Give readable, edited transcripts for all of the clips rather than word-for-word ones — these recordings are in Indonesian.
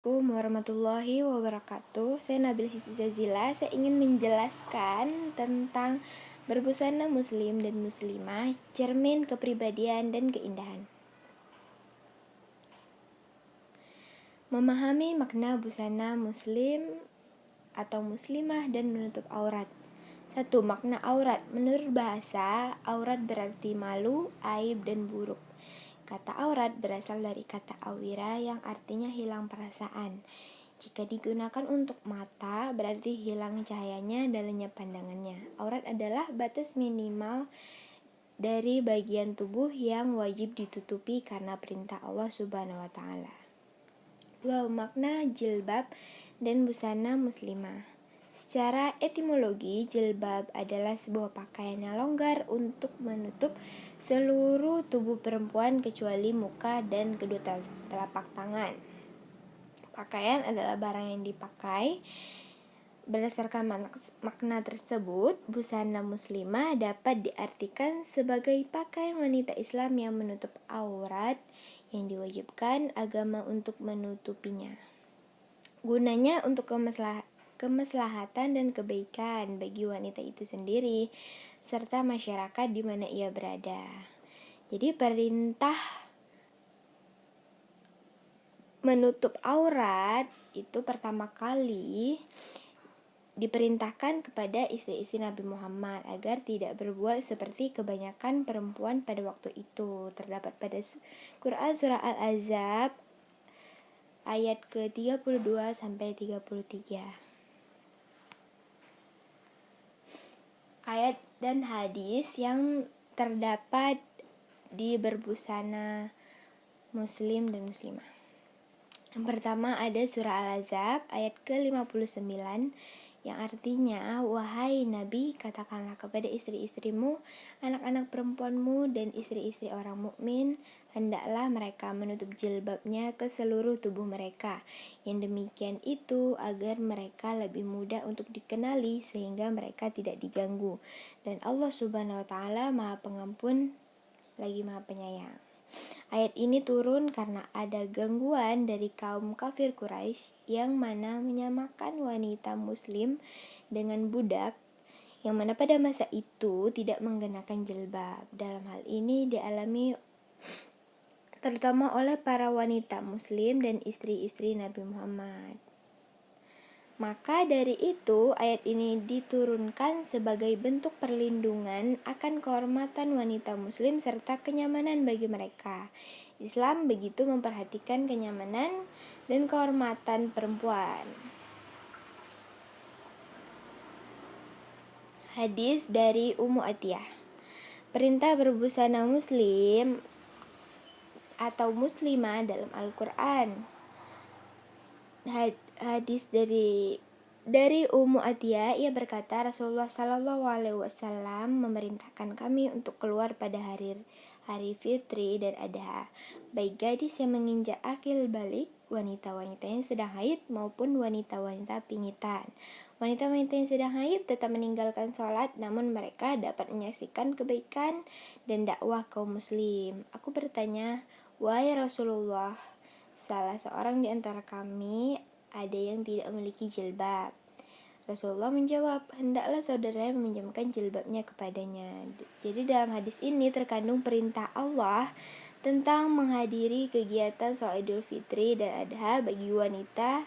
Assalamualaikum warahmatullahi wabarakatuh. Saya Nabil Siti Zazila. Saya ingin menjelaskan tentang berbusana muslim dan muslimah, cermin kepribadian dan keindahan. Memahami makna busana muslim atau muslimah dan menutup aurat. 1. Makna aurat. Menurut bahasa, aurat berarti malu, aib, dan buruk. Kata aurat berasal dari kata awira yang artinya hilang perasaan. Jika digunakan untuk mata, berarti hilang cahayanya dan lenyap pandangannya. Aurat adalah batas minimal dari bagian tubuh yang wajib ditutupi karena perintah Allah Subhanahu wa taala. 2. Makna jilbab dan busana muslimah. Secara etimologi, jilbab adalah sebuah pakaian yang longgar untuk menutup seluruh tubuh perempuan kecuali muka dan kedua telapak tangan. Pakaian adalah barang yang dipakai. Berdasarkan makna tersebut, busana muslimah dapat diartikan sebagai pakaian wanita Islam yang menutup aurat yang diwajibkan agama untuk menutupinya. Gunanya untuk kemaslahatan dan kebaikan bagi wanita itu sendiri serta masyarakat di mana ia berada. Jadi perintah menutup aurat itu pertama kali diperintahkan kepada istri-istri Nabi Muhammad agar tidak berbuat seperti kebanyakan perempuan pada waktu itu. Terdapat pada Quran surah Al-Ahzab ayat ke-32 sampai 33. Ayat dan hadis yang terdapat di berbusana muslim dan muslimah. Yang pertama ada surah Al-Ahzab ayat ke-59 yang artinya, wahai Nabi, katakanlah kepada istri-istrimu, anak-anak perempuanmu dan istri-istri orang mukmin, hendaklah mereka menutup jilbabnya ke seluruh tubuh mereka. Yang demikian itu agar mereka lebih mudah untuk dikenali sehingga mereka tidak diganggu. Dan Allah Subhanahu wa taala Maha Pengampun lagi Maha Penyayang. Ayat ini turun karena ada gangguan dari kaum kafir Quraisy yang mana menyamakan wanita muslim dengan budak yang mana pada masa itu tidak mengenakan jilbab. Dalam hal ini dialami terutama oleh para wanita muslim dan istri-istri Nabi Muhammad. Maka dari itu, ayat ini diturunkan sebagai bentuk perlindungan akan kehormatan wanita muslim serta kenyamanan bagi mereka. Islam begitu memperhatikan kenyamanan dan kehormatan perempuan. Hadis dari Ummu Atiyah. Perintah berbusana muslim atau muslimah dalam Al-Quran. Hadis dari Ummu Atiyah, ia berkata, Rasulullah Shallallahu Alaihi Wasallam memerintahkan kami untuk keluar pada hari fitri dan adha, baik gadis yang menginjak akil balik, wanita-wanita yang sedang haid maupun wanita-wanita pingitan. Wanita-wanita yang sedang haid tetap meninggalkan sholat, namun mereka dapat menyaksikan kebaikan dan dakwah kaum muslim. Aku bertanya, wahai Rasulullah, salah seorang di antara kami ada yang tidak memiliki jilbab. Rasulullah menjawab, hendaklah saudaranya meminjamkan jilbabnya kepadanya. Jadi dalam hadis ini terkandung perintah Allah tentang menghadiri kegiatan sholat Idul Fitri dan Adha bagi wanita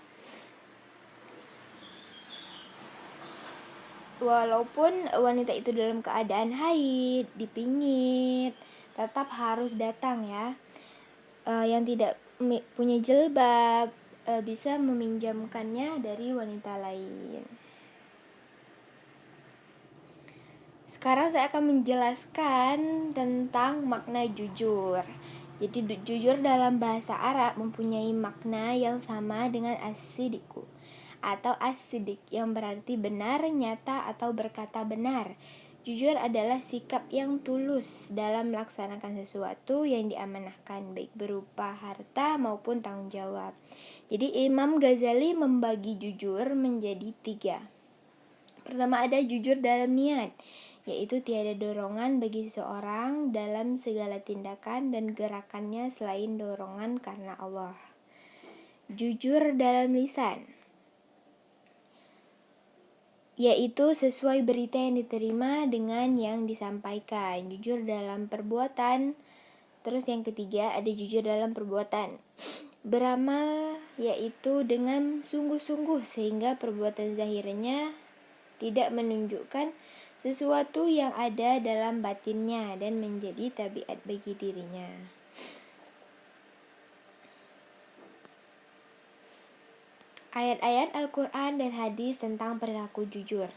walaupun wanita itu dalam keadaan haid, dipingit, tetap harus datang ya. Yang tidak punya jilbab bisa meminjamkannya dari wanita lain. Sekarang saya akan menjelaskan tentang makna jujur. Jadi jujur dalam bahasa Arab mempunyai makna yang sama dengan as-sidiku atau as-sidik yang berarti benar, nyata atau berkata benar. Jujur adalah sikap yang tulus dalam melaksanakan sesuatu yang diamanahkan, baik berupa harta maupun tanggung jawab. Jadi Imam Ghazali membagi jujur menjadi 3. Pertama ada jujur dalam niat, yaitu tiada dorongan bagi seseorang dalam segala tindakan dan gerakannya selain dorongan karena Allah. Jujur dalam lisan, yaitu sesuai berita yang diterima dengan yang disampaikan. Jujur dalam perbuatan. Terus yang ketiga ada jujur dalam perbuatan. Beramal yaitu dengan sungguh-sungguh sehingga perbuatan zahirnya tidak menunjukkan sesuatu yang ada dalam batinnya dan menjadi tabiat bagi dirinya. Ayat-ayat Al-Quran dan hadis tentang perilaku jujur.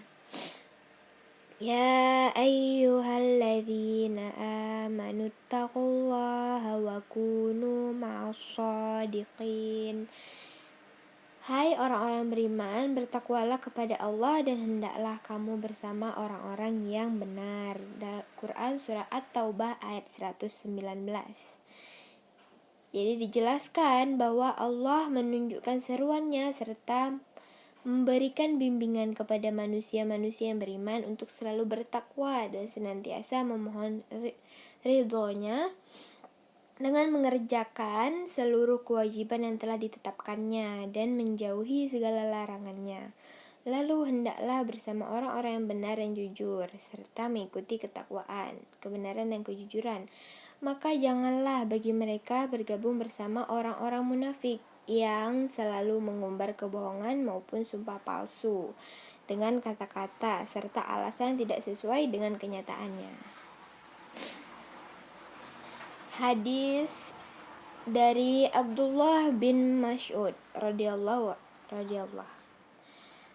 Ya ayyuhalladzina amanu taqullaha wa kunu ma'as-shadiqin. Hai orang-orang beriman, bertakwalah kepada Allah dan hendaklah kamu bersama orang-orang yang benar. Quran Surah At-Taubah ayat 119. Jadi dijelaskan bahwa Allah menunjukkan seruannya serta memberikan bimbingan kepada manusia-manusia yang beriman untuk selalu bertakwa dan senantiasa memohon ridhonya dengan mengerjakan seluruh kewajiban yang telah ditetapkannya dan menjauhi segala larangannya. Lalu hendaklah bersama orang-orang yang benar dan jujur serta mengikuti ketakwaan, kebenaran dan kejujuran. Maka janganlah bagi mereka bergabung bersama orang-orang munafik yang selalu mengumbar kebohongan maupun sumpah palsu dengan kata-kata serta alasan tidak sesuai dengan kenyataannya. Hadis dari Abdullah bin Mas'ud radhiyallahu.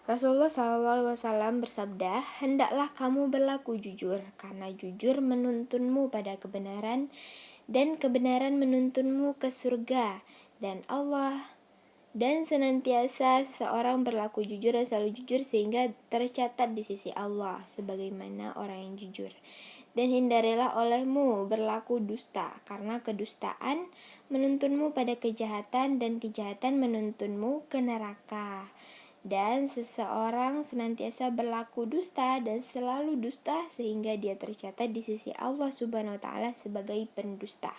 Rasulullah SAW bersabda, hendaklah kamu berlaku jujur, karena jujur menuntunmu pada kebenaran, dan kebenaran menuntunmu ke surga dan Allah. Dan senantiasa seseorang berlaku jujur dan selalu jujur sehingga tercatat di sisi Allah sebagaimana orang yang jujur. Dan hindarilah olehmu berlaku dusta, karena kedustaan menuntunmu pada kejahatan dan kejahatan menuntunmu ke neraka. Dan seseorang senantiasa berlaku dusta dan selalu dusta sehingga dia tercatat di sisi Allah Subhanahu wa taala sebagai pendusta.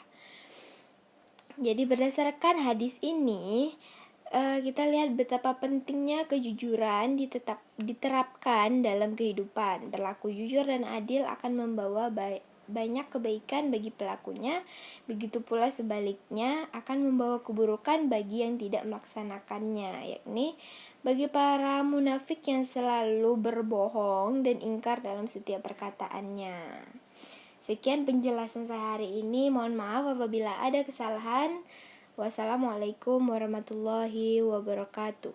Jadi berdasarkan hadis ini kita lihat betapa pentingnya kejujuran diterapkan dalam kehidupan. Berlaku jujur dan adil akan membawa banyak kebaikan bagi pelakunya, begitu pula sebaliknya akan membawa keburukan bagi yang tidak melaksanakannya, yakni bagi para munafik yang selalu berbohong dan ingkar dalam setiap perkataannya. Sekian penjelasan saya hari ini. Mohon maaf apabila ada kesalahan. Wassalamualaikum warahmatullahi wabarakatuh.